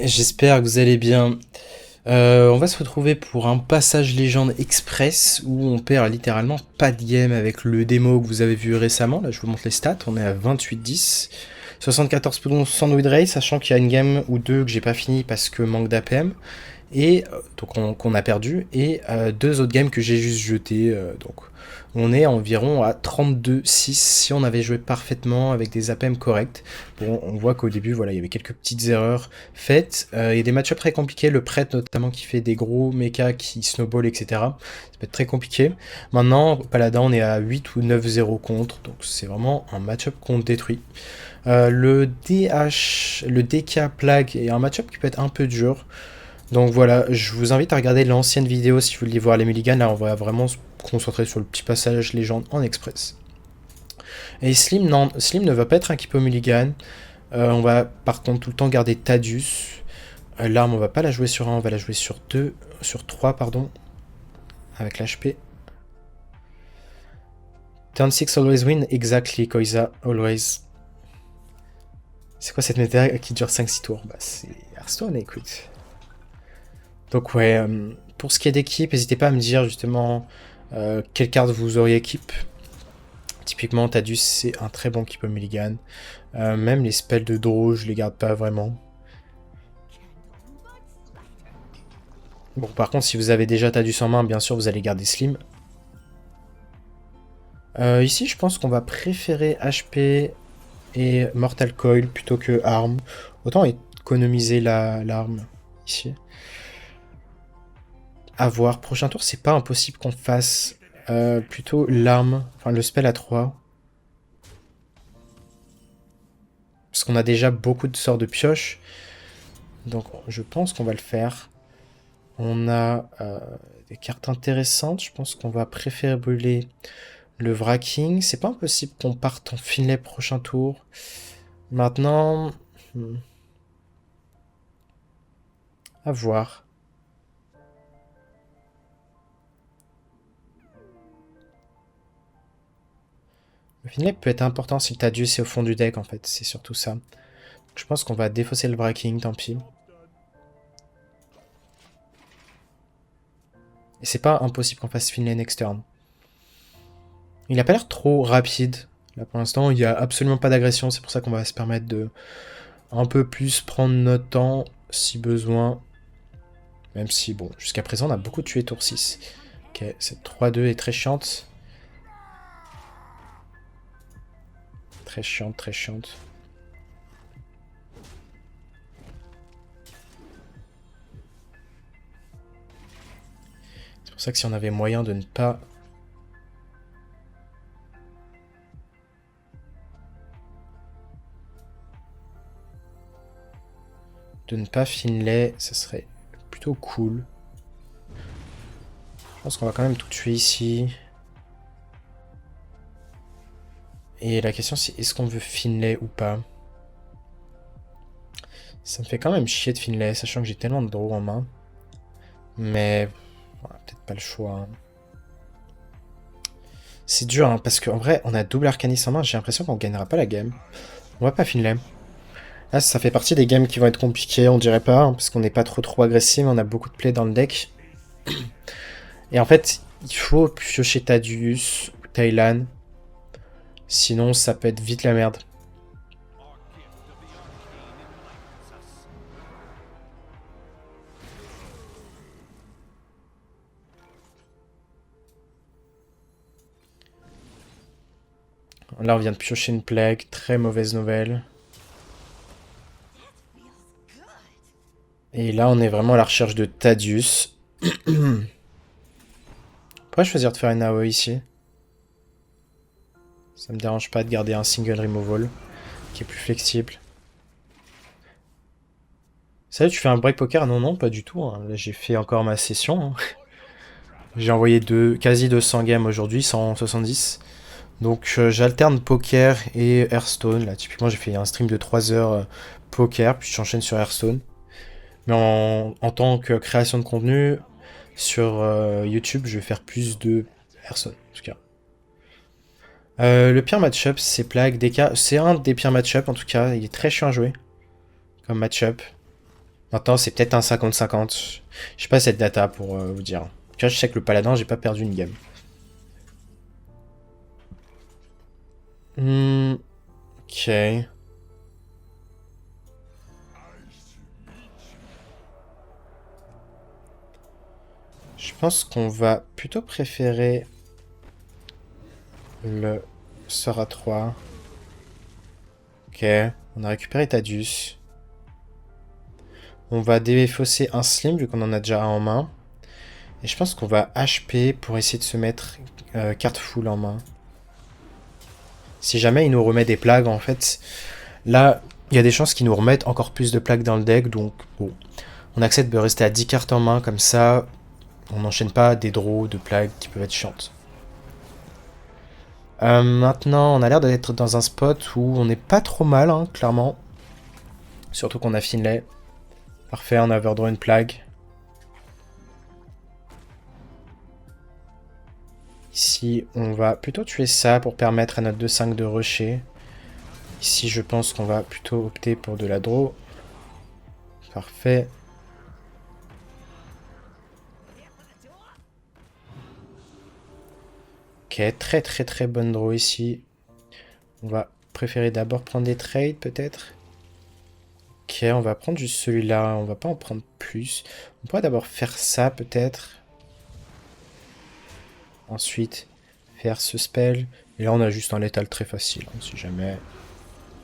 J'espère que vous allez bien. On va se retrouver pour un passage légende express où on perd littéralement pas de game avec le démo que vous avez vu récemment. Là, je vous montre les stats. On est à 28-10. 74 secondes sans win rate, sachant qu'il y a une game ou deux que j'ai pas fini parce que manque d'APM. Et donc qu'on a perdu. Et deux autres games que j'ai juste jetés. Donc on est environ à 32-6 si on avait joué parfaitement avec des APM corrects. Bon, on voit qu'au début, voilà, il y avait quelques petites erreurs faites. Il y a des match très compliqués, le prêtre notamment qui fait des gros mechas qui snowball, etc. Ça peut être très compliqué. Maintenant, Paladin, on est à 8 ou 9-0 contre, donc c'est vraiment un match-up qu'on détruit. Le DH, le DK Plague est un match-up qui peut être un peu dur. Donc voilà, je vous invite à regarder l'ancienne vidéo si vous voulez voir les mulligans. Là, on va vraiment se concentrer sur le petit passage légende en express. Et Slim, non, Slim ne va pas être un keeper mulligan. On va par contre tout le temps garder Tadius. L'arme, on va pas la jouer sur 1, on va la jouer sur 2, sur 3, pardon, avec l'HP. Turn 6 always win, exactly, Koiza, always. C'est quoi cette méta qui dure 5-6 tours? Bah, c'est Hearthstone, écoute. Donc, ouais, pour ce qui est d'équipe, n'hésitez pas à me dire justement quelle carte vous auriez équipe. Typiquement, Tadius, c'est un très bon keeper mulligan. Même les spells de draw, je les garde pas vraiment. Bon, par contre, si vous avez déjà Tadius en main, bien sûr, vous allez garder Slim. Ici, je pense qu'on va préférer HP et Mortal Coil plutôt que arme. Autant économiser l'arme ici. À voir. Prochain tour, c'est pas impossible qu'on fasse plutôt l'arme, enfin le spell à 3. Parce qu'on a déjà beaucoup de sorts de pioche. Donc je pense qu'on va le faire. On a des cartes intéressantes. Je pense qu'on va préférer brûler le Wracking. C'est pas impossible qu'on parte en Finlay prochain tour. Maintenant, à voir. Le Finlay peut être important si le Tadius est au fond du deck en fait. C'est surtout ça. Je pense qu'on va défausser le Wracking, tant pis. Et c'est pas impossible qu'on fasse Finlay next turn. Il a pas l'air trop rapide. Là pour l'instant, il n'y a absolument pas d'agression. C'est pour ça qu'on va se permettre de un peu plus prendre notre temps si besoin. Même si, bon, jusqu'à présent, on a beaucoup tué tour 6. Ok, cette 3-2 est très chiante. Très chiante, très chiante. C'est pour ça que si on avait moyen de ne pas... Finlay, ça serait plutôt cool. Je pense qu'on va quand même tout tuer ici. Et la question c'est est-ce qu'on veut Finlay ou pas? Ça me fait quand même chier de Finlay, sachant que j'ai tellement de draws en main. Mais voilà, peut-être pas le choix. Hein. C'est dur, hein, parce qu'en vrai, on a double Arcanis en main, j'ai l'impression qu'on gagnera pas la game. On va pas Finlay. Là, ça fait partie des games qui vont être compliquées, on dirait pas, hein, parce qu'on n'est pas trop agressif, on a beaucoup de plays dans le deck. Et en fait, il faut piocher Tadius ou Thailand. Sinon, ça peut être vite la merde. Là, on vient de piocher une plague, très mauvaise nouvelle. Et là, on est vraiment à la recherche de Tadius. Pourquoi choisir de faire une AOE ici? Ça me dérange pas de garder un single removal, qui est plus flexible. Salut, tu fais un break poker? Non, non, pas du tout. Hein. Là, j'ai fait encore ma session. Hein. J'ai envoyé quasi 200 games aujourd'hui, 170. Donc j'alterne poker et Hearthstone. Là, typiquement, j'ai fait un stream de 3 heures poker, puis j'enchaîne sur Hearthstone. Mais en tant que création de contenu, sur YouTube, je vais faire plus de Hearthstone, en tout cas. Le pire match-up, c'est Plague DK. C'est un des pires match-up, en tout cas. Il est très chiant à jouer, comme match-up. Maintenant, c'est peut-être un 50-50. Je sais pas cette data pour vous dire. Tu vois, je sais que le paladin, j'ai pas perdu une game. Ok. Je pense qu'on va plutôt préférer le sort à 3. Ok. On a récupéré Tadius. On va défausser un Slim vu qu'on en a déjà un en main. Et je pense qu'on va HP pour essayer de se mettre carte full en main. Si jamais il nous remet des plagues, en fait, là, il y a des chances qu'il nous remettent encore plus de plagues dans le deck. Donc, bon, on accepte de rester à 10 cartes en main. Comme ça, on n'enchaîne pas des draws de plagues qui peuvent être chiantes. Maintenant, on a l'air d'être dans un spot où on n'est pas trop mal, hein, clairement. Surtout qu'on a Finlay. Parfait, on a overdraw une plague. Ici, on va plutôt tuer ça pour permettre à notre 2-5 de rusher. Ici, je pense qu'on va plutôt opter pour de la draw. Parfait. Ok, très très très bonne draw ici. On va préférer d'abord prendre des trades peut-être. Ok, on va prendre juste celui-là, on va pas en prendre plus. On pourrait d'abord faire ça peut-être. Ensuite, faire ce spell. Et là, on a juste un létal très facile, hein, si jamais.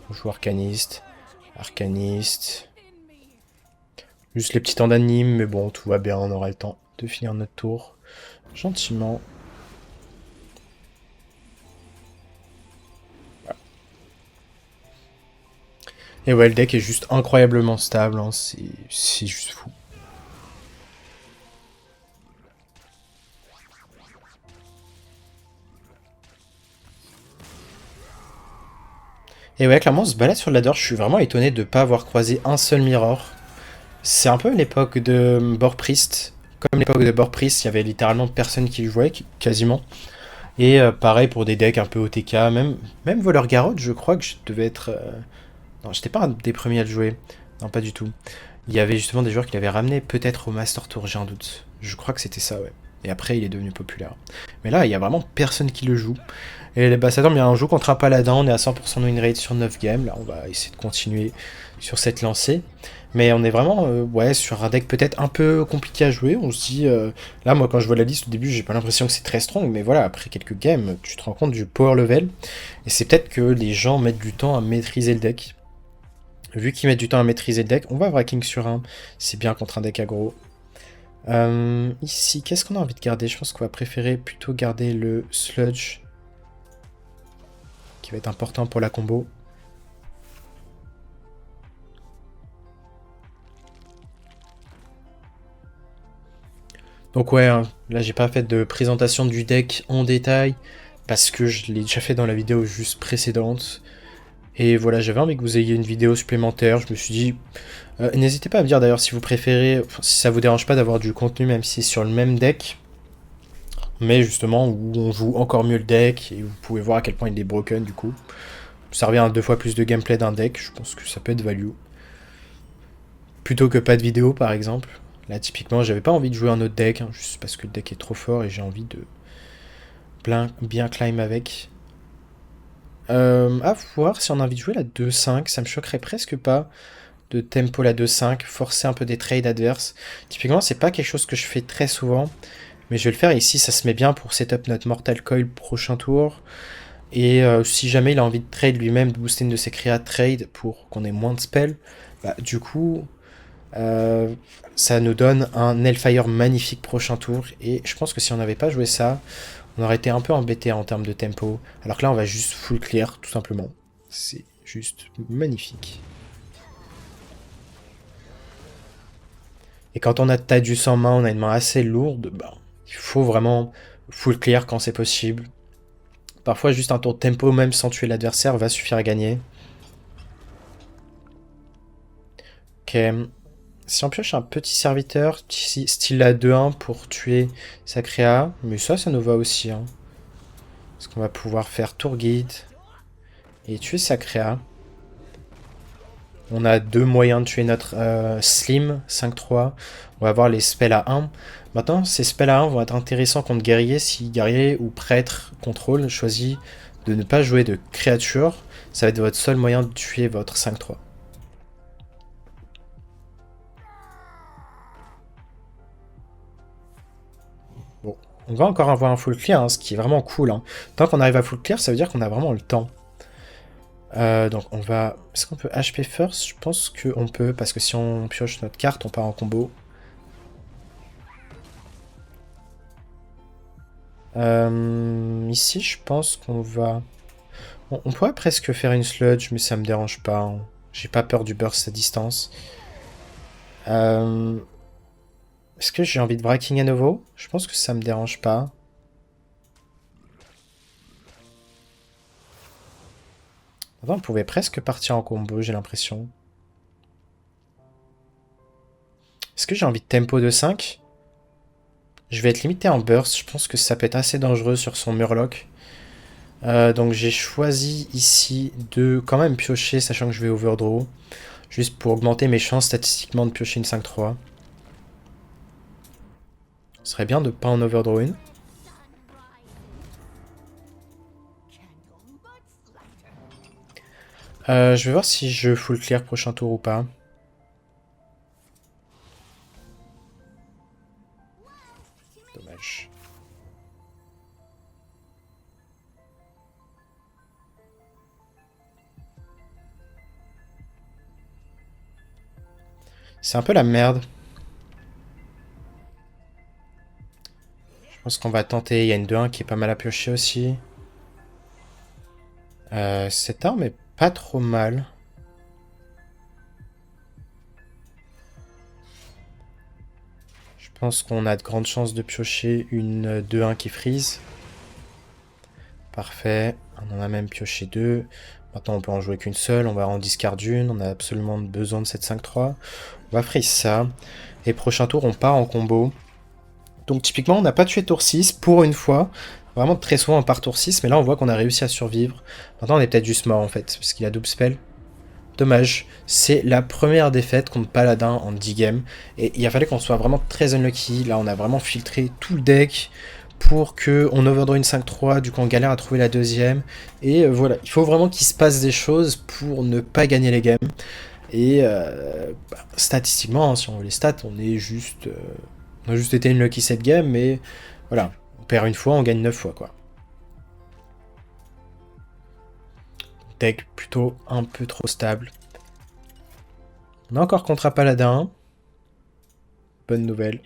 On joue arcaniste. Arcaniste. Juste les petits temps d'anime, mais bon, tout va bien, on aura le temps de finir notre tour. Gentiment. Voilà. Et ouais, le deck est juste incroyablement stable, hein, c'est juste fou. Et ouais, clairement, on se balade sur le ladder, je suis vraiment étonné de ne pas avoir croisé un seul mirror. C'est un peu l'époque de Borpriest. Comme l'époque de Borpriest, il y avait littéralement personne qui le jouait, quasiment. Et pareil pour des decks un peu OTK, même Voleur Garrote, je crois que je devais être... Non, j'étais pas un des premiers à le jouer. Non, pas du tout. Il y avait justement des joueurs qui l'avaient ramené peut-être au Master Tour, j'ai un doute. Je crois que c'était ça, ouais. Et après, il est devenu populaire. Mais là, il y a vraiment personne qui le joue. Et bah, ça tombe bien, on joue contre un paladin, on est à 100% de win rate sur 9 games. Là, on va essayer de continuer sur cette lancée. Mais on est vraiment ouais, sur un deck peut-être un peu compliqué à jouer. On se dit, là, moi, quand je vois la liste au début, j'ai pas l'impression que c'est très strong. Mais voilà, après quelques games, tu te rends compte du power level. Et c'est peut-être que les gens mettent du temps à maîtriser le deck. Vu qu'ils mettent du temps à maîtriser le deck, on va Wracking sur 1. C'est bien contre un deck aggro. Ici, qu'est-ce qu'on a envie de garder? Je pense qu'on va préférer plutôt garder le Sludge, qui va être important pour la combo. Donc ouais, hein, là j'ai pas fait de présentation du deck en détail, parce que je l'ai déjà fait dans la vidéo juste précédente. Et voilà, j'avais envie que vous ayez une vidéo supplémentaire, je me suis dit... n'hésitez pas à me dire d'ailleurs si vous préférez, si ça vous dérange pas d'avoir du contenu même si c'est sur le même deck, mais justement où on joue encore mieux le deck, et vous pouvez voir à quel point il est broken du coup. Ça revient à 2 fois plus de gameplay d'un deck, je pense que ça peut être value. Plutôt que pas de vidéo par exemple. Là typiquement j'avais pas envie de jouer un autre deck, hein, juste parce que le deck est trop fort et j'ai envie de bien climb avec. À voir si on a envie de jouer la 2-5, ça me choquerait presque pas de tempo la 2-5, forcer un peu des trades adverses. Typiquement c'est pas quelque chose que je fais très souvent, mais je vais le faire ici, ça se met bien pour setup notre Mortal Coil prochain tour. Et si jamais il a envie de trade lui-même, de booster une de ses créas trade pour qu'on ait moins de spells, bah, du coup, ça nous donne un Hellfire magnifique prochain tour. Et je pense que si on n'avait pas joué ça, on aurait été un peu embêté en termes de tempo. Alors que là, on va juste full clear, tout simplement. C'est juste magnifique. Et quand on a Tadius en main, on a une main assez lourde, bah, il faut vraiment full clear quand c'est possible. Parfois, juste un tour de tempo, même sans tuer l'adversaire, va suffire à gagner. Ok. Si on pioche un petit serviteur, style la 2-1 pour tuer sa créa, mais ça nous va aussi. Hein. Parce qu'on va pouvoir faire tour guide et tuer sa créa. On a deux moyens de tuer notre Slim, 5-3. On va avoir les spells à 1. Maintenant, ces spells à 1 vont être intéressants contre guerrier si guerrier ou prêtre contrôle choisit de ne pas jouer de créature. Ça va être votre seul moyen de tuer votre 5-3. Bon, on va encore avoir un full clear, hein, ce qui est vraiment cool. Hein. Tant qu'on arrive à full clear, ça veut dire qu'on a vraiment le temps. Donc on va... Est-ce qu'on peut HP first? Je pense qu'on peut, parce que si on pioche notre carte, on part en combo. Ici, je pense qu'on va... On pourrait presque faire une sludge, mais ça me dérange pas. Hein. J'ai pas peur du burst à distance. Est-ce que j'ai envie de breaking à nouveau? Je pense que ça me dérange pas. Avant, on pouvait presque partir en combo, j'ai l'impression. Est-ce que j'ai envie de tempo de 5? Je vais être limité en burst. Je pense que ça peut être assez dangereux sur son Murloc. Donc j'ai choisi ici de quand même piocher, sachant que je vais overdraw. Juste pour augmenter mes chances statistiquement de piocher une 5-3. Ce serait bien de pas en overdraw une. Je vais voir si je full clear prochain tour ou pas. Dommage. C'est un peu la merde. Je pense qu'on va tenter. Il y a une 2-1 qui est pas mal à piocher aussi. Cette arme est pas trop mal. Je pense qu'on a de grandes chances de piocher une 2-1 qui freeze. Parfait. On en a même pioché 2. Maintenant, on peut en jouer qu'une seule. On va en discard une. On a absolument besoin de cette 5-3. On va freeze ça. Et prochain tour, on part en combo. Donc typiquement, on n'a pas tué tour 6 pour une fois. Vraiment très souvent on part tour 6, mais là on voit qu'on a réussi à survivre. Maintenant on est peut-être juste mort en fait, parce qu'il a double spell. Dommage, c'est la première défaite contre Paladin en 10 games. Et il a fallu qu'on soit vraiment très unlucky. Là on a vraiment filtré tout le deck pour qu'on overdraw une 5-3, du coup on galère à trouver la deuxième. Et voilà, il faut vraiment qu'il se passe des choses pour ne pas gagner les games. Et statistiquement, hein, si on veut les stats, on est juste... on a juste été une lucky set game, mais voilà. On perd une fois, on gagne 9 fois, quoi. Deck plutôt un peu trop stable. On a encore contre un Paladin. Bonne nouvelle.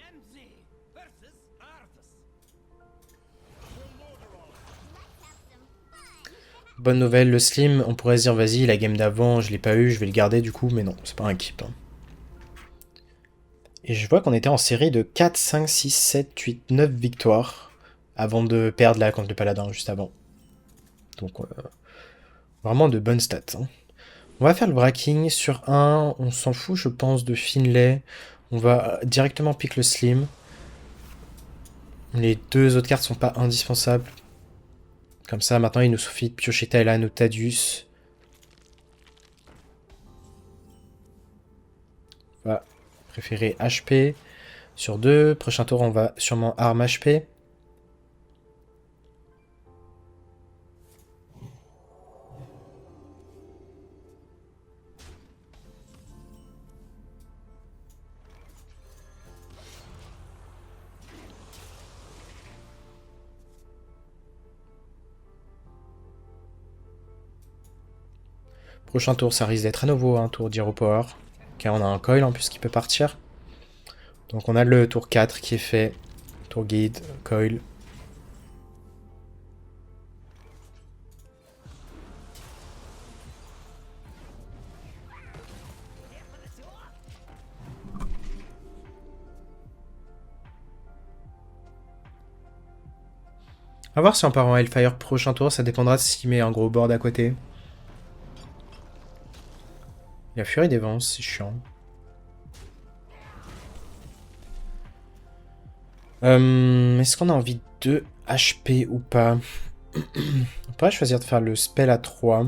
Bonne nouvelle, le Slim, on pourrait se dire, vas-y, la game d'avant, je l'ai pas eu, je vais le garder du coup, mais non, c'est pas un keep. Hein. Et je vois qu'on était en série de 4, 5, 6, 7, 8, 9 victoires avant de perdre là contre le Paladin, juste avant. Donc, vraiment de bonnes stats. Hein. On va faire le breaking sur un, on s'en fout je pense de Finlay. On va directement pick le Slim. Les deux autres cartes sont pas indispensables. Comme ça maintenant il nous suffit de piocher Thailand ou Thaddeus. On va préférer HP sur 2. Prochain tour on va sûrement arme HP. Prochain tour, ça risque d'être à nouveau un tour d'Hero Power. Car on a un coil en plus qui peut partir. Donc on a le tour 4 qui est fait. Tour guide, coil. A voir si on part en Hellfire prochain tour, ça dépendra s'il met un gros board à côté. Il y a Furie des Vents, c'est chiant. Est-ce qu'on a envie de HP ou pas? On pourrait choisir de faire le spell à 3.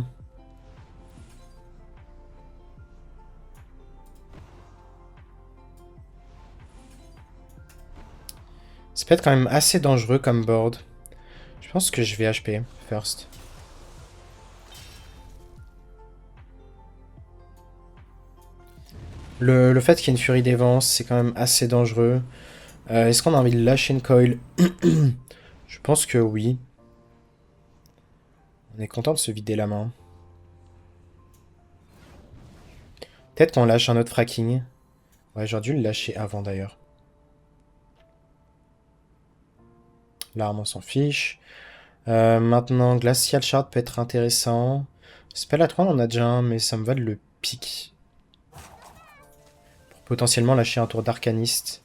peut être quand même assez dangereux comme board. Je pense que je vais HP first. Le fait qu'il y ait une furie des vents, c'est quand même assez dangereux. Est-ce qu'on a envie de lâcher une coil? Je pense que oui. On est content de se vider la main. Peut-être qu'on lâche un autre fracking. Ouais, j'aurais dû le lâcher avant d'ailleurs. L'arme, on s'en fiche. Maintenant, Glacial Shard peut être intéressant. Spell à 3, on en a déjà un, mais ça me va de le pique. Pour potentiellement lâcher un tour d'Arcaniste.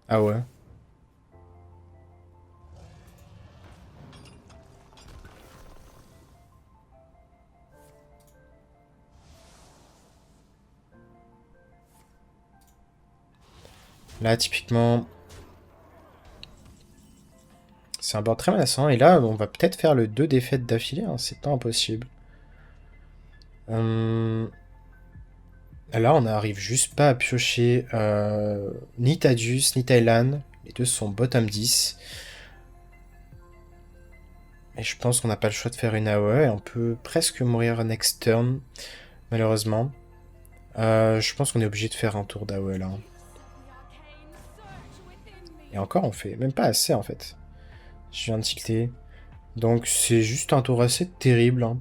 Ah ouais. Là, typiquement, c'est un board très menaçant. Et là, on va peut-être faire le 2 défaites d'affilée. Hein, c'est pas impossible. Là, on n'arrive juste pas à piocher ni Tadius, ni Thailand. Les deux sont bottom 10. Et je pense qu'on n'a pas le choix de faire une AOE. Et on peut presque mourir next turn, malheureusement. Je pense qu'on est obligé de faire un tour d'AOE là. Et encore, on fait même pas assez en fait. Je viens de tilter. Donc c'est juste un tour assez terrible. Hein.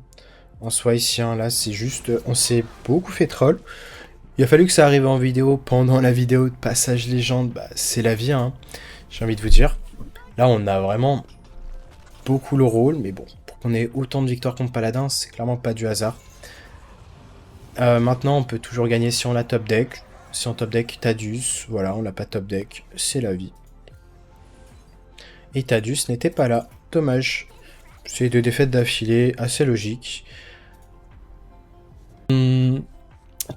En soi ici, hein, là c'est juste... On s'est beaucoup fait troll. Il a fallu que ça arrive en vidéo pendant la vidéo de passage légende. Bah, c'est la vie, hein. J'ai envie de vous dire. Là on a vraiment beaucoup le rôle. Mais bon, pour qu'on ait autant de victoires contre Paladin, c'est clairement pas du hasard. Maintenant on peut toujours gagner si on l'a top deck. Si on top deck Tadius, voilà, on l'a pas top deck, c'est la vie. Et Tadius n'était pas là, dommage. C'est 2 défaites d'affilée, assez logique.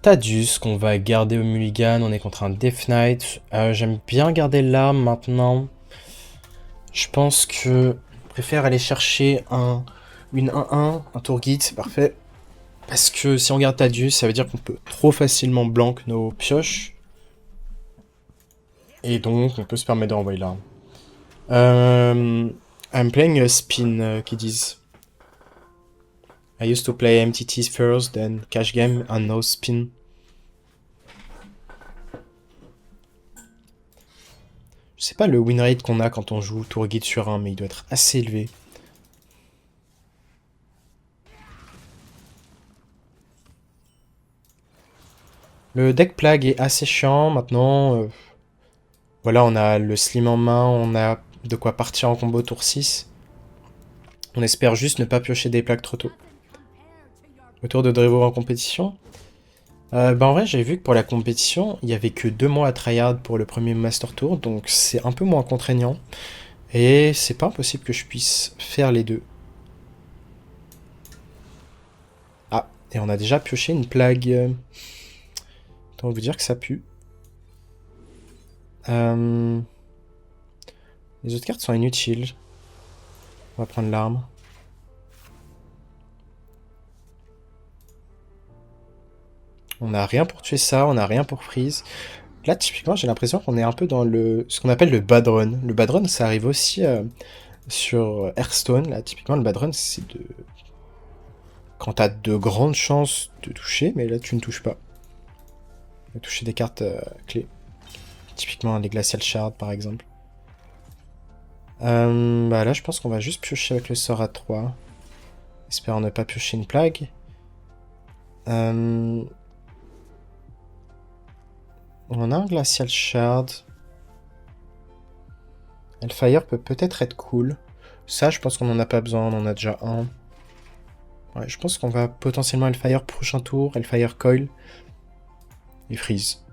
Tadius qu'on va garder au mulligan, on est contre un Death Knight. J'aime bien garder l'arme maintenant. Je pense que je préfère aller chercher une 1-1, un tour guide, c'est parfait. Parce que si on garde Tadius, ça veut dire qu'on peut trop facilement blank nos pioches. Et donc on peut se permettre d'envoyer l'arme. I'm playing a spin, qui disent. I used to play MTTs first, then cash game, and now spin. Je sais pas le win rate qu'on a quand on joue tour guide sur 1, mais il doit être assez élevé. Le deck plague est assez chiant maintenant. Voilà, on a le slim en main, on a de quoi partir en combo tour 6. On espère juste ne pas piocher des plaques trop tôt. Autour de Drevor en compétition. Bah en vrai, j'avais vu que pour la compétition, il y avait que 2 mois à tryhard pour le premier Master Tour, donc c'est un peu moins contraignant. Et c'est pas impossible que je puisse faire les deux. Ah, et on a déjà pioché une plague. Autant vous dire que ça pue. Les autres cartes sont inutiles. On va prendre l'arme. On n'a rien pour tuer ça, on n'a rien pour freeze. Là, typiquement, j'ai l'impression qu'on est un peu dans ce qu'on appelle le bad run. Le bad run, ça arrive aussi sur Hearthstone. Là, typiquement, le bad run, c'est de... quand t'as de grandes chances de toucher, mais là, tu ne touches pas. Tu vas toucher des cartes clés. Typiquement, les Glacial Shard, par exemple. Bah là, je pense qu'on va juste piocher avec le sort à 3. Espérant ne pas piocher une plague. On a un Glacial Shard. Hellfire peut peut-être être cool. Ça, je pense qu'on en a pas besoin, on en a déjà un. Ouais, je pense qu'on va potentiellement Hellfire prochain tour, Hellfire Coil. Et Freeze.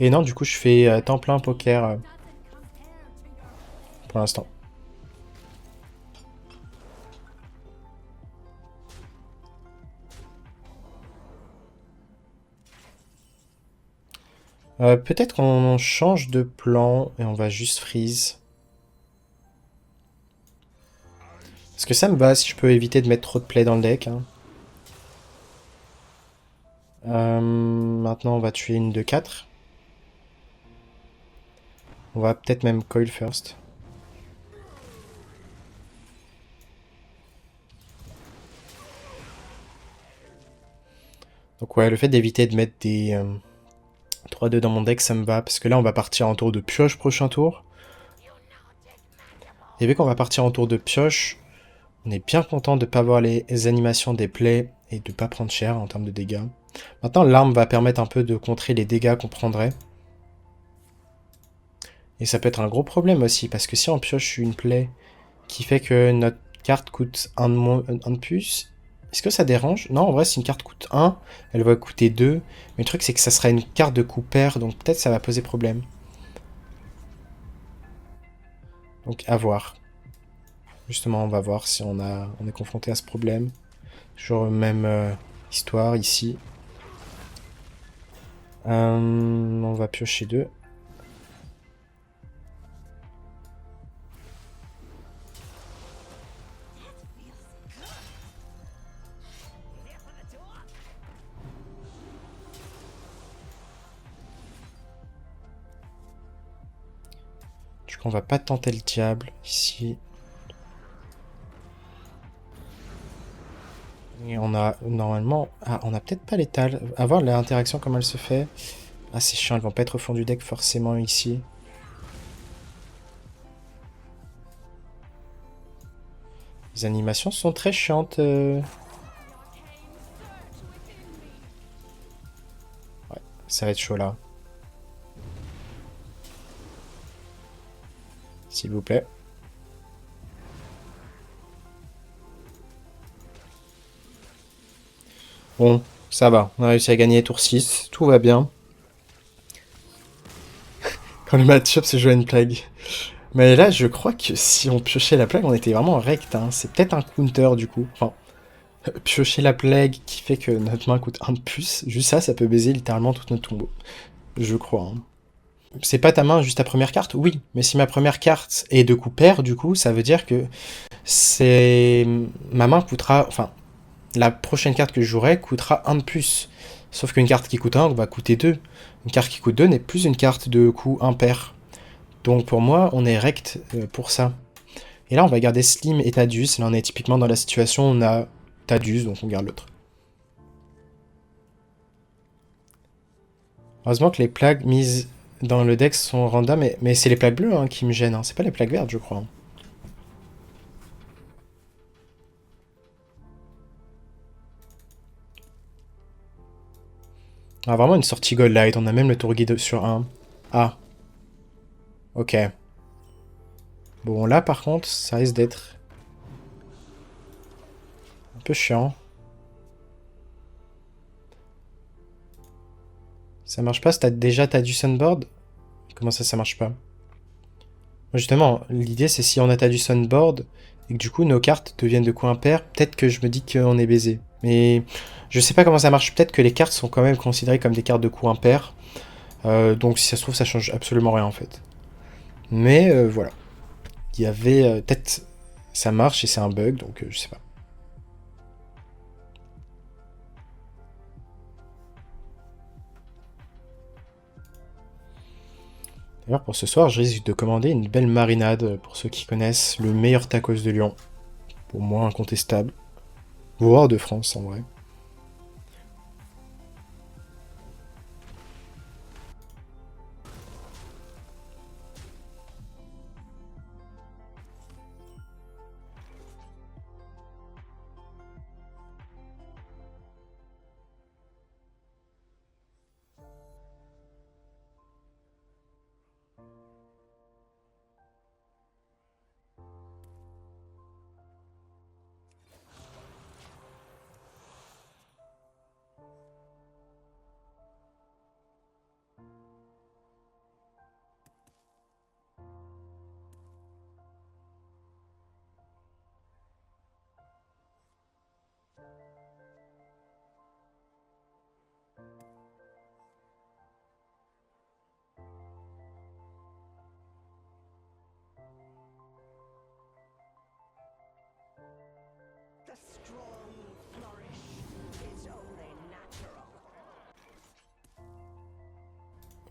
Et non, du coup, je fais temps plein poker pour l'instant. Peut-être qu'on change de plan et on va juste freeze. Parce que ça me va si je peux éviter de mettre trop de play dans le deck. Hein. Maintenant, on va tuer une de 4. On va peut-être même coil first. Donc ouais, le fait d'éviter de mettre des 3-2 dans mon deck, ça me va. Parce que là, on va partir en tour de pioche prochain tour. Et vu qu'on va partir en tour de pioche, on est bien content de ne pas avoir les animations des plays et de ne pas prendre cher en termes de dégâts. Maintenant, l'arme va permettre un peu de contrer les dégâts qu'on prendrait. Et ça peut être un gros problème aussi, parce que si on pioche une play qui fait que notre carte coûte un de plus, est-ce que ça dérange? Non, en vrai, si une carte coûte 1, elle va coûter 2. Mais le truc, c'est que ça sera une carte de coup pair, donc peut-être ça va poser problème. Donc, à voir. Justement, on va voir si on est confronté à ce problème. Toujours même histoire ici. On va piocher 2. Du coup, on va pas tenter le diable ici. Et on a normalement... Ah, on a peut-être pas l'étal. À voir l'interaction, comment elle se fait. Ah, c'est chiant, elles vont pas être au fond du deck forcément ici. Les animations sont très chiantes. Ouais, ça va être chaud là. S'il vous plaît. Bon, ça va. On a réussi à gagner tour 6. Tout va bien. Quand le match-up se joue à une plague. Mais là, je crois que si on piochait la plague, on était vraiment en rect. Hein. C'est peut-être un counter du coup. Enfin, piocher la plague qui fait que notre main coûte un de plus. Juste ça, ça peut baiser littéralement toute notre tombeau. Je crois. Hein. C'est pas ta main juste ta première carte? Oui. Mais si ma première carte est de coup pair, du coup, ça veut dire que c'est... Ma main coûtera... Enfin, la prochaine carte que je jouerai coûtera un de plus. Sauf qu'une carte qui coûte 1 va coûter 2. Une carte qui coûte 2 n'est plus une carte de coût impair. Donc pour moi, on est rect pour ça. Et là, on va garder Slim et Tadius. Là, on est typiquement dans la situation où on a Tadius, donc on garde l'autre. Heureusement que les plagues mises dans le deck sont random, mais c'est les plagues bleues hein, qui me gênent. Hein. C'est pas les plagues vertes, je crois. Hein. On a vraiment une sortie Gold Light. On a même le tour guide sur 1. Ah. Ok. Bon, là, par contre, ça risque d'être un peu chiant. Ça marche pas si t'as déjà Tadius on board? Comment ça, ça marche pas? Moi, justement, l'idée, c'est si on a Tadius on board, et que du coup, nos cartes deviennent de coups impairs, peut-être que je me dis qu'on est baisé. Mais je sais pas comment ça marche. Peut-être que les cartes sont quand même considérées comme des cartes de coups impairs. Donc, si ça se trouve, ça change absolument rien, en fait. Mais voilà. Il y avait... peut-être... Ça marche et c'est un bug, donc je sais pas. D'ailleurs, pour ce soir, je risque de commander une belle marinade, pour ceux qui connaissent, le meilleur tacos de Lyon. Pour moi, incontestable. Voire de France, en vrai.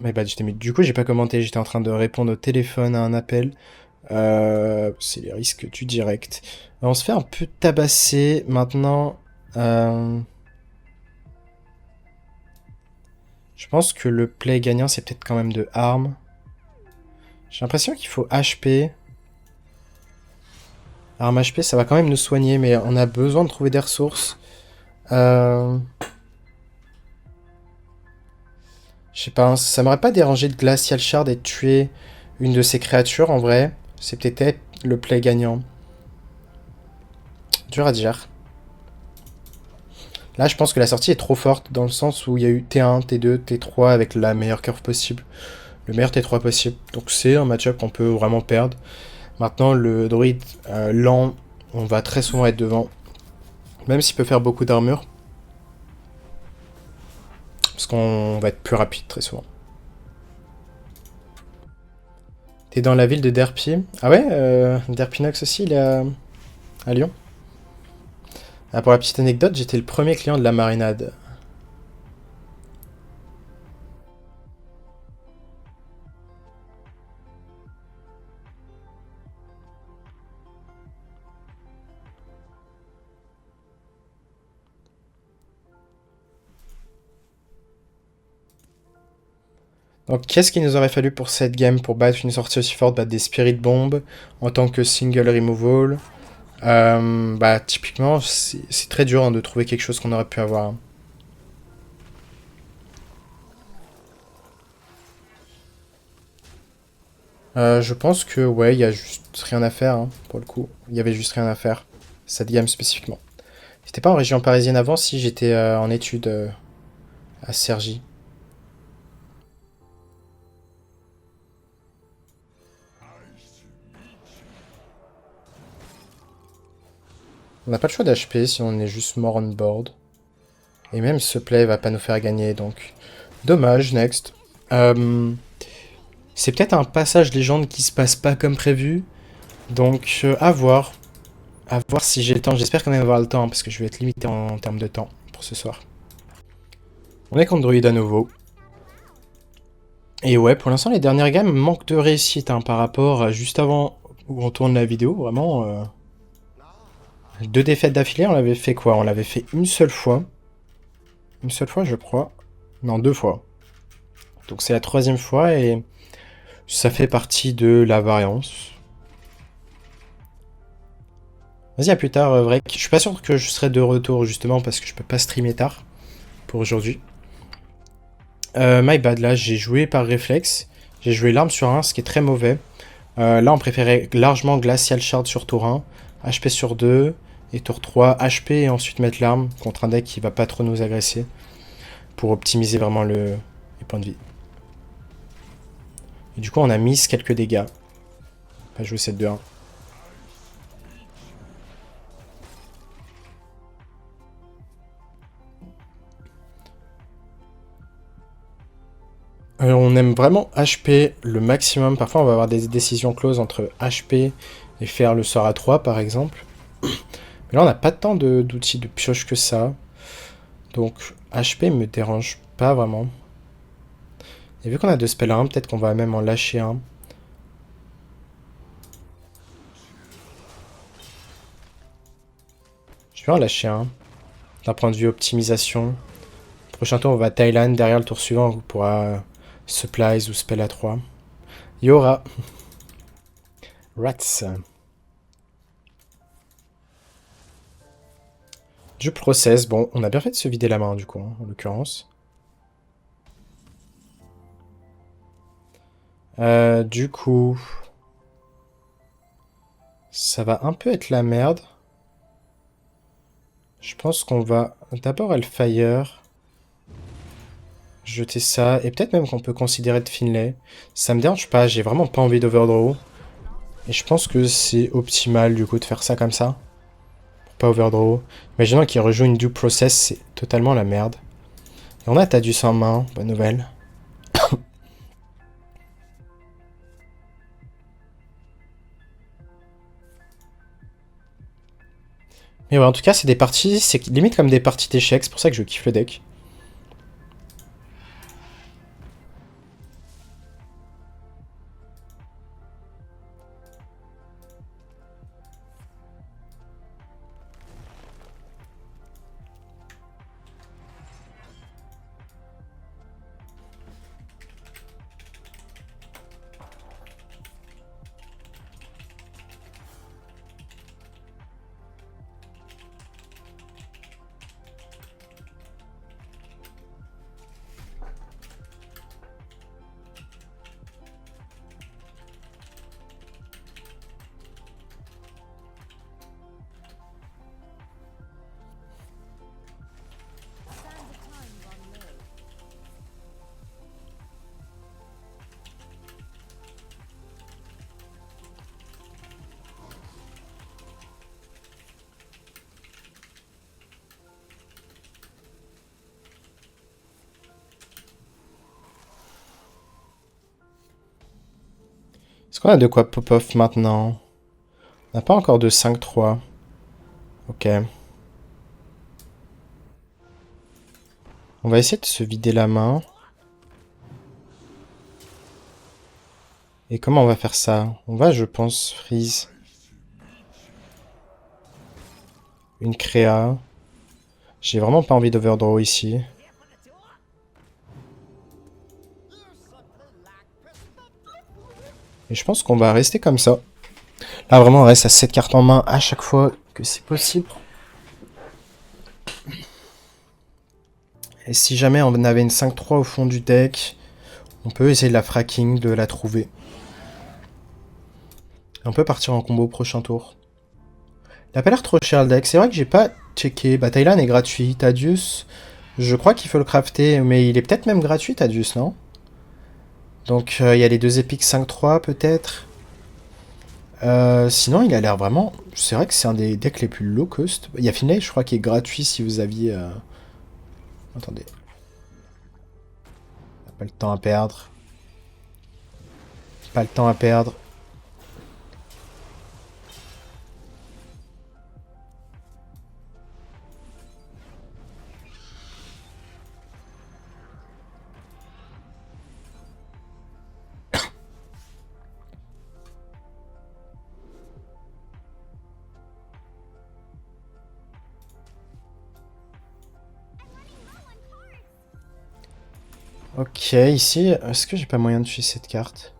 Mais bah, du coup, j'ai pas commenté, j'étais en train de répondre au téléphone à un appel. C'est les risques du direct. On se fait un peu tabasser maintenant. Je pense que le play gagnant, c'est peut-être quand même de armes. J'ai l'impression qu'il faut HP. Arme HP, ça va quand même nous soigner, mais on a besoin de trouver des ressources. Je sais pas, ça m'aurait pas dérangé de Glacial Shard et de tuer une de ces créatures, en vrai. C'est peut-être le play gagnant. Dur à dire. Là, je pense que la sortie est trop forte, dans le sens où il y a eu T1, T2, T3 avec la meilleure curve possible. Le meilleur T3 possible. Donc c'est un match-up qu'on peut vraiment perdre. Maintenant, le druide lent, on va très souvent être devant. Même s'il peut faire beaucoup d'armure. Parce qu'on va être plus rapide très souvent. T'es dans la ville de Derpy. Ah ouais, Derpinox aussi, il est à Lyon. Ah, pour la petite anecdote, j'étais le premier client de la marinade. Donc, qu'est-ce qu'il nous aurait fallu pour cette game pour battre une sortie aussi forte, battre des Spirit Bombs en tant que single removal? Bah, typiquement, c'est très dur hein, de trouver quelque chose qu'on aurait pu avoir. Hein. Je pense que, ouais, il y a juste rien à faire, hein, pour le coup. Il y avait juste rien à faire. Cette game spécifiquement. J'étais pas en région parisienne avant, si j'étais en études à Cergy. On n'a pas le choix d'HP si on est juste mort on board. Et même ce play va pas nous faire gagner, donc... Dommage, next. C'est peut-être un passage légende qui se passe pas comme prévu. Donc, à voir. À voir si j'ai le temps. J'espère quand même avoir le temps, parce que je vais être limité en termes de temps pour ce soir. On est contre Druid à nouveau. Et ouais, pour l'instant, les dernières games manquent de réussite hein, par rapport à juste avant où on tourne la vidéo. Vraiment, 2 défaites d'affilée, on l'avait fait quoi? On l'avait fait une seule fois. Une seule fois, je crois. Non, 2 fois. Donc c'est la 3e fois et ça fait partie de la variance. Vas-y, à plus tard, Vrek. Je suis pas sûr que je serai de retour, justement, parce que je peux pas streamer tard pour aujourd'hui. My bad, là, j'ai joué par réflexe. J'ai joué l'arme sur 1, ce qui est très mauvais. Là, on préférait largement Glacial Shard sur tour 1, HP sur 2, et tour 3, HP, et ensuite mettre l'arme contre un deck qui va pas trop nous agresser, pour optimiser vraiment les points de vie. Et du coup, on a mis quelques dégâts. Pas joué 7-2-1. On aime vraiment HP le maximum. Parfois, on va avoir des décisions closes entre HP et faire le sort à 3, par exemple. Mais là, on n'a pas tant d'outils de pioche que ça. Donc, HP me dérange pas vraiment. Et vu qu'on a 2 spells à 1, peut-être qu'on va même en lâcher un. Je vais en lâcher un. D'un point de vue optimisation. Prochain tour, on va à Thaïlande. Derrière le tour suivant, on pourra supplies ou spell à 3. Yora. Rats. Du process. Bon, on a bien fait de se vider la main, du coup, hein, en l'occurrence. Du coup... Ça va un peu être la merde. Je pense qu'on va d'abord Hellfire. Jeter ça. Et peut-être même qu'on peut considérer de Finlay. Ça me dérange pas, j'ai vraiment pas envie d'overdraw. Et je pense que c'est optimal du coup de faire ça comme ça. Pour pas overdraw. Imaginons qu'il rejoue une due process, c'est totalement la merde. Et on a Tadius en main, bonne nouvelle. Mais ouais, en tout cas, c'est des parties, c'est limite comme des parties d'échecs, c'est pour ça que je kiffe le deck. Est-ce qu'on a de quoi pop-off maintenant? On n'a pas encore de 5-3. Ok. On va essayer de se vider la main. Et comment on va faire ça? On va, je pense, freeze. Une créa. J'ai vraiment pas envie d'overdraw ici. Et je pense qu'on va rester comme ça. Là, vraiment, on reste à 7 cartes en main à chaque fois que c'est possible. Et si jamais on avait une 5-3 au fond du deck, on peut essayer de la fracking, de la trouver. Et on peut partir en combo au prochain tour. Il a pas l'air trop cher le deck. C'est vrai que j'ai pas checké. Bah, Thailand est gratuit. Tadius, je crois qu'il faut le crafter. Mais il est peut-être même gratuit, Tadius, non? Donc, il y a les deux épiques 5-3, peut-être. Sinon, il a l'air vraiment... C'est vrai que c'est un des decks les plus low cost. Il y a Finlay, je crois, qui est gratuit si vous aviez... Attendez. Pas le temps à perdre. Pas le temps à perdre. Ok, ici, est-ce que j'ai pas moyen de tuer cette carte?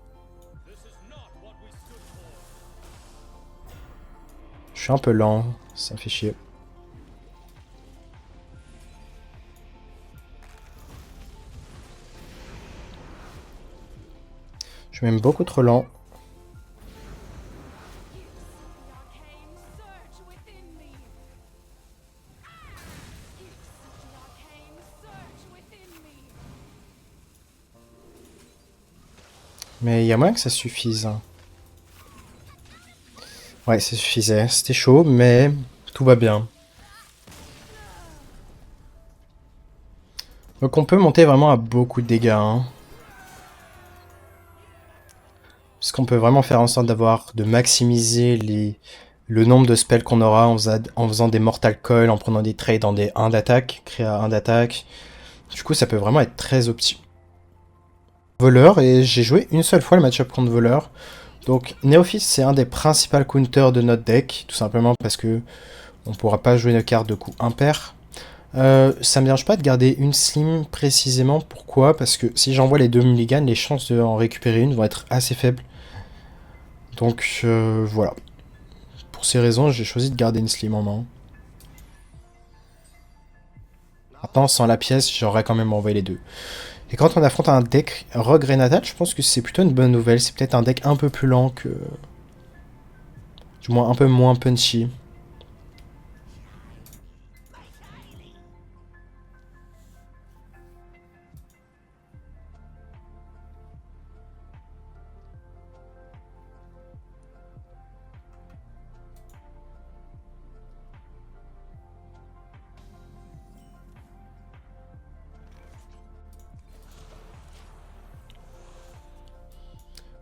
Je suis un peu lent, ça me fait chier. Je suis même beaucoup trop lent. Mais il y a moyen que ça suffise. Ouais, ça suffisait. C'était chaud, mais tout va bien. Donc on peut monter vraiment à beaucoup de dégâts. Hein. Parce qu'on peut vraiment faire en sorte de maximiser le nombre de spells qu'on aura en faisant des Mortal Coil, en prenant des trades dans des 1 d'attaque, créa 1 d'attaque. Du coup, ça peut vraiment être très opti. Voleur, et j'ai joué une seule fois le match-up contre voleur. Donc Néophyte, c'est un des principaux counters de notre deck, tout simplement parce que on pourra pas jouer une carte de coup impair. Ça me dérange pas de garder une slim précisément. Pourquoi? Parce que si j'envoie les deux mulligans, les chances d'en récupérer une vont être assez faibles. Donc voilà. Pour ces raisons, j'ai choisi de garder une slim en main. Maintenant, sans la pièce, j'aurais quand même envoyé les deux. Et quand on affronte un deck Rogue Renatal, je pense que c'est plutôt une bonne nouvelle. C'est peut-être un deck un peu plus lent que... Du moins un peu moins punchy.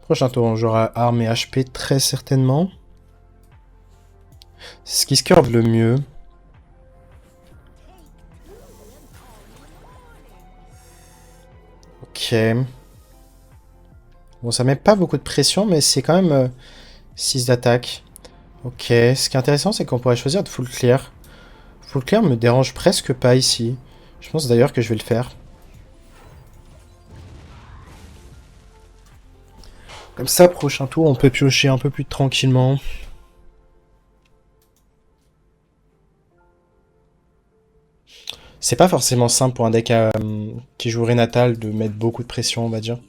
Prochain tour, on jouera armes et HP très certainement. C'est ce qui se curve le mieux. Ok. Bon, ça met pas beaucoup de pression, mais c'est quand même 6 d'attaque. Ok. Ce qui est intéressant, c'est qu'on pourrait choisir de full clear. Full clear me dérange presque pas ici. Je pense d'ailleurs que je vais le faire. Comme ça, prochain tour, on peut piocher un peu plus tranquillement. C'est pas forcément simple pour un deck qui joue Renatal de mettre beaucoup de pression, on va dire.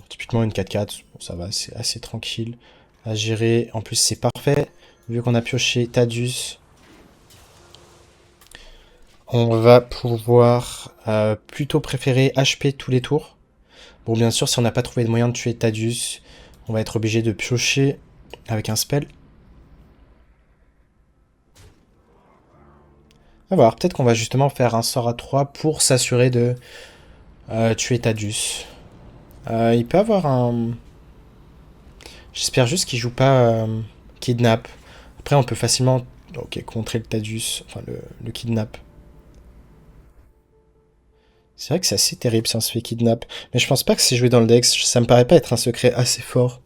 Typiquement une 4-4, bon, ça va, c'est assez tranquille à gérer. En plus, c'est parfait, vu qu'on a pioché Tadius. On va pouvoir plutôt préférer HP tous les tours. Bon, bien sûr, si on n'a pas trouvé de moyen de tuer Tadius, on va être obligé de piocher avec un spell. On va voir, peut-être qu'on va justement faire un sort à 3 pour s'assurer de tuer Tadius. Il peut avoir un... J'espère juste qu'il joue pas kidnap. Après, on peut facilement ok, contrer le Tadius, enfin le kidnap. C'est vrai que c'est assez terrible si on se fait kidnap. Mais je pense pas que c'est joué dans le dex. Ça me paraît pas être un secret assez fort.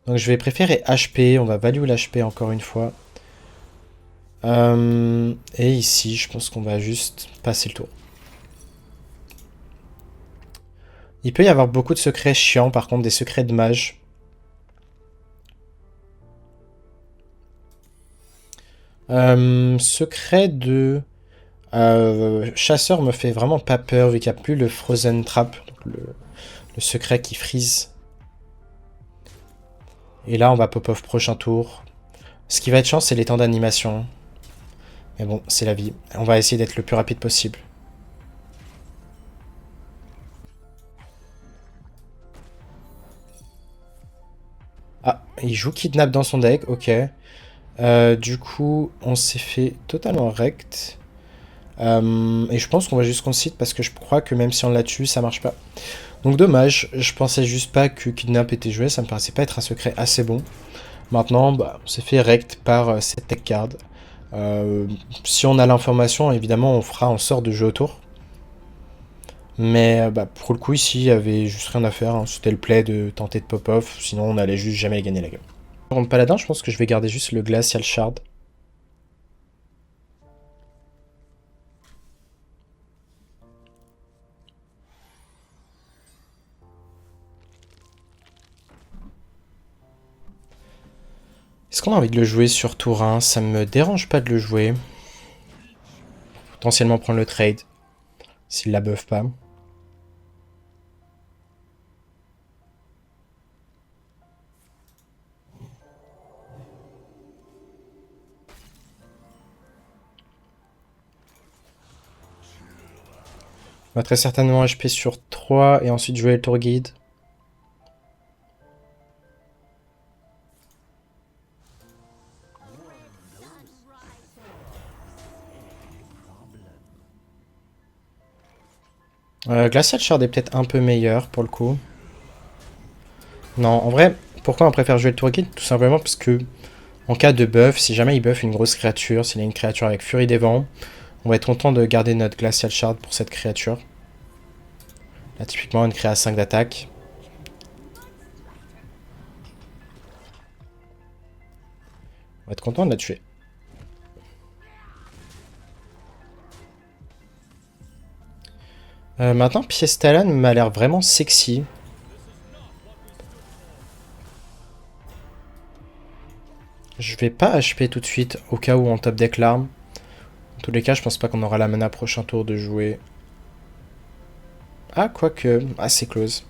Donc je vais préférer HP. On va value l'HP encore une fois. Et ici, je pense qu'on va juste passer le tour. Il peut y avoir beaucoup de secrets chiants, par contre, des secrets de mage. Secret de chasseur me fait vraiment pas peur vu qu'il n'y a plus le Frozen Trap, donc le secret qui freeze. Et là, on va pop-off prochain tour. Ce qui va être chiant, c'est les temps d'animation. Mais bon, c'est la vie. On va essayer d'être le plus rapide possible. Ah, il joue Kidnap dans son deck, ok. Du coup, on s'est fait totalement rect. Et je pense qu'on va juste concede parce que je crois que même si on la tue, ça marche pas. Donc dommage, je pensais juste pas que Kidnap était joué, ça me paraissait pas être un secret assez bon. Maintenant, bah, on s'est fait rect par cette tech card. Si on a l'information, évidemment, on fera en sorte de jouer autour. Mais bah, pour le coup, ici, il y avait juste rien à faire. Hein. C'était le play de tenter de pop-off, sinon on allait juste jamais gagner la game. Pour le paladin, je pense que je vais garder juste le Glacial Shard. Est-ce qu'on a envie de le jouer sur tour 1? Ça me dérange pas de le jouer. Potentiellement prendre le trade, s'il la buff pas. On va très certainement HP sur 3 et ensuite jouer le tour guide. Glacial Shard est peut-être un peu meilleur pour le coup. Non, en vrai, pourquoi on préfère jouer le tour guide? Tout simplement parce que, en cas de buff, si jamais il buff une grosse créature, s'il a une créature avec Furie des Vents, on va être content de garder notre Glacial Shard pour cette créature. Là, typiquement, une créa à 5 d'attaque. On va être content de la tuer. Maintenant, Piestalan m'a l'air vraiment sexy. Je vais pas HP tout de suite, au cas où on top deck l'arme. En tous les cas, je pense pas qu'on aura la mana prochain tour de jouer. Ah, quoique. Ah, c'est close.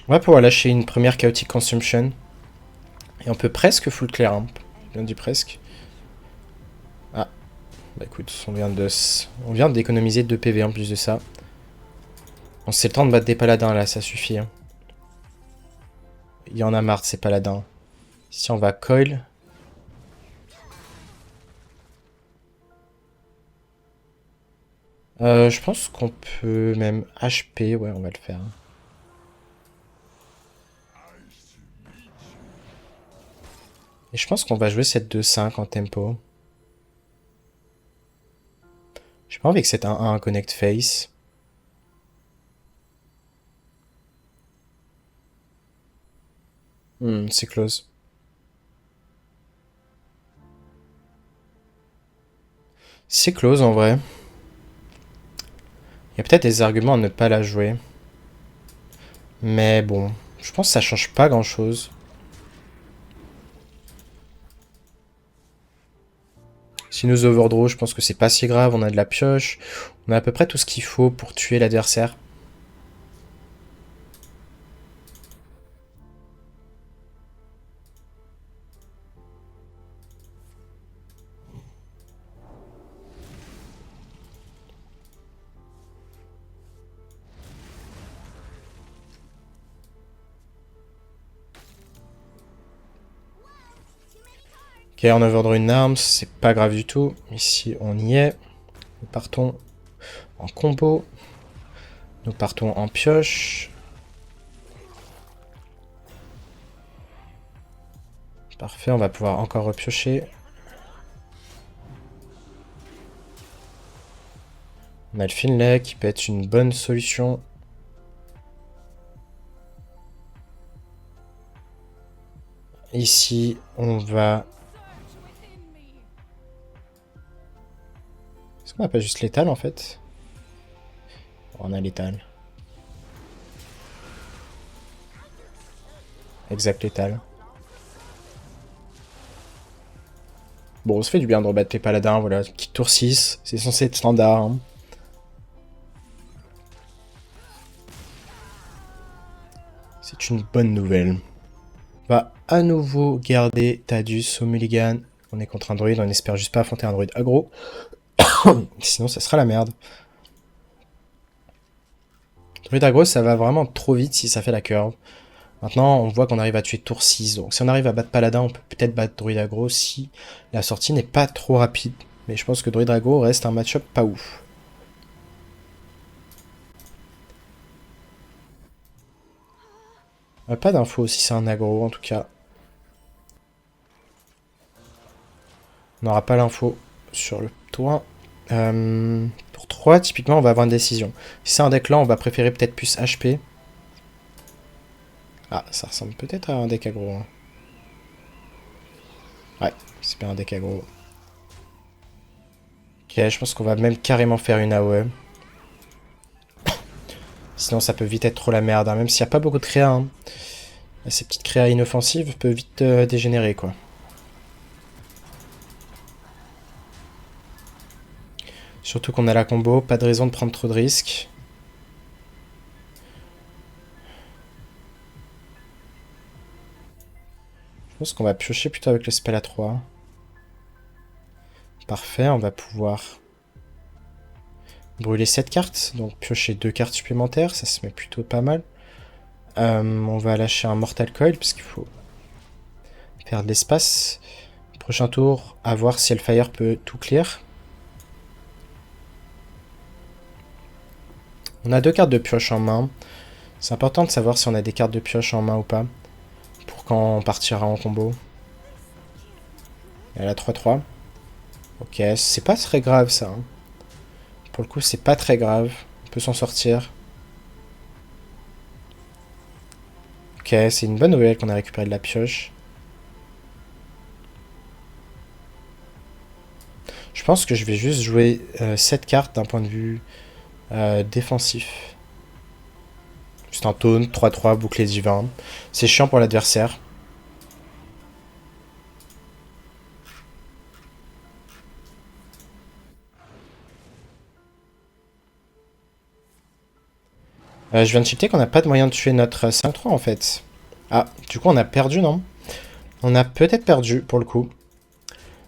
On va pouvoir lâcher une première Chaotic Consumption. Et on peut presque full clear. Hein. Bien dit presque. Ah. Bah écoute, on vient d'économiser 2 PV en plus de ça. Bon, c'est le temps de battre des paladins là, ça suffit. Hein. Il y en a marre de ces paladins. Si on va coil. Je pense qu'on peut même HP. Ouais, on va le faire. Et je pense qu'on va jouer cette 2-5 en tempo. J'ai pas envie que cette 1-1 connect face. C'est close. C'est close en vrai. Il y a peut-être des arguments à ne pas la jouer. Mais bon, je pense que ça change pas grand-chose. Si nous overdraw, je pense que c'est pas si grave. On a de la pioche. On a à peu près tout ce qu'il faut pour tuer l'adversaire. Ok, on overdrew une arme, c'est pas grave du tout. Ici, on y est. Nous partons en combo. Nous partons en pioche. Parfait, on va pouvoir encore repiocher. On a le Finlay qui peut être une bonne solution. Ici, on va... Est-ce qu'on n'a pas juste l'étal en fait? On a l'étal. Exact létal. Bon, on se fait du bien de rebattre les paladins, voilà. Petite tour 6, c'est censé être standard. Hein. C'est une bonne nouvelle. On va à nouveau garder Tadius au mulligan. On est contre un druide, on espère juste pas affronter un druide aggro. Sinon, ça sera la merde. Druide aggro, ça va vraiment trop vite si ça fait la curve. Maintenant, on voit qu'on arrive à tuer tour 6. Donc si on arrive à battre paladin, on peut peut-être battre druide aggro si la sortie n'est pas trop rapide. Mais je pense que druide aggro reste un match-up pas ouf. Pas d'infos si c'est un aggro en tout cas. On n'aura pas l'info sur le tour 1. Tour 3, typiquement, on va avoir une décision. Si c'est un deck lent, on va préférer peut-être plus HP. Ah, ça ressemble peut-être à un deck aggro. Hein. Ouais, c'est bien un deck aggro. Ok, je pense qu'on va même carrément faire une AOE. Sinon, ça peut vite être trop la merde. Hein. Même s'il n'y a pas beaucoup de créa. Hein. Ces petites créas inoffensives peuvent vite dégénérer, quoi. Surtout qu'on a la combo, pas de raison de prendre trop de risques. Je pense qu'on va piocher plutôt avec le spell à 3. Parfait, on va pouvoir brûler 7 cartes, donc piocher 2 cartes supplémentaires, ça se met plutôt pas mal. On va lâcher un Mortal Coil, parce qu'il faut faire de l'espace. Prochain tour, à voir si Hellfire peut tout clear. On a 2 cartes de pioche en main. C'est important de savoir si on a des cartes de pioche en main ou pas. Pour quand on partira en combo. Elle a 3-3. Ok, c'est pas très grave ça. Hein. Pour le coup, c'est pas très grave. On peut s'en sortir. Ok, c'est une bonne nouvelle qu'on a récupéré de la pioche. Je pense que je vais juste jouer 7 cartes d'un point de vue défensif. Juste un taunt, 3-3, bouclier divin. C'est chiant pour l'adversaire. Je viens de tilter qu'on n'a pas de moyen de tuer notre 5-3 en fait. Ah, du coup on a perdu, non? On a peut-être perdu pour le coup.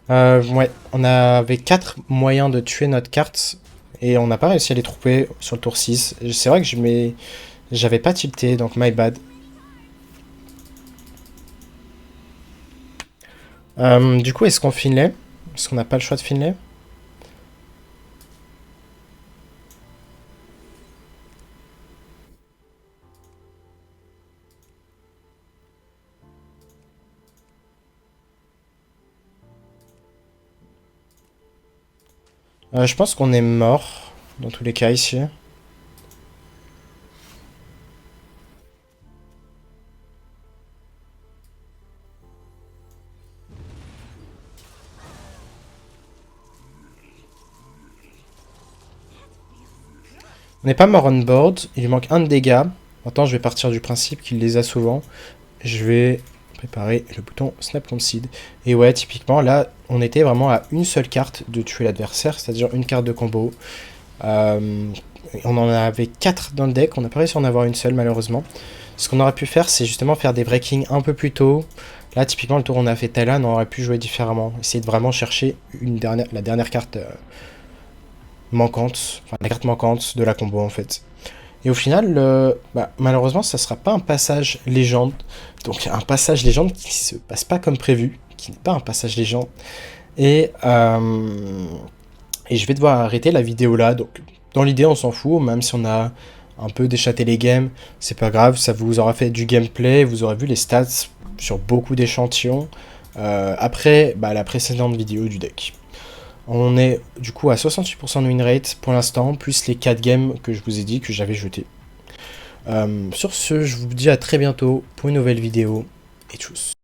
Ouais, on avait 4 moyens de tuer notre carte. Et on n'a pas réussi à les trouver sur le tour 6. C'est vrai que j'avais pas tilté, donc my bad. Du coup, est-ce qu'on Finlay? Est-ce qu'on n'a pas le choix de Finlay? Je pense qu'on est mort, dans tous les cas ici. On n'est pas mort on board, il lui manque un de dégâts. Maintenant, je vais partir du principe qu'il les a souvent. Je vais préparer le bouton Snap Concede. Et ouais, typiquement, là, on était vraiment à une seule carte de tuer l'adversaire, c'est-à-dire une carte de combo. On en avait 4 dans le deck, on n'a pas réussi à en avoir une seule, malheureusement. Ce qu'on aurait pu faire, c'est justement faire des breakings un peu plus tôt. Là, typiquement, le tour où on a fait Talon, on aurait pu jouer différemment. Essayer de vraiment chercher la dernière carte manquante, enfin la carte manquante de la combo, en fait. Et au final, malheureusement, ça sera pas un passage légende. Donc un passage légende qui se passe pas comme prévu. qui n'est pas un passage légende. Et je vais devoir arrêter la vidéo là, donc dans l'idée on s'en fout, même si on a un peu déchaté les games, c'est pas grave, ça vous aura fait du gameplay, vous aurez vu les stats sur beaucoup d'échantillons, après la précédente vidéo du deck. On est du coup à 68% de win rate pour l'instant, plus les 4 games que je vous ai dit que j'avais jetés. Sur ce, je vous dis à très bientôt pour une nouvelle vidéo, et tchuss.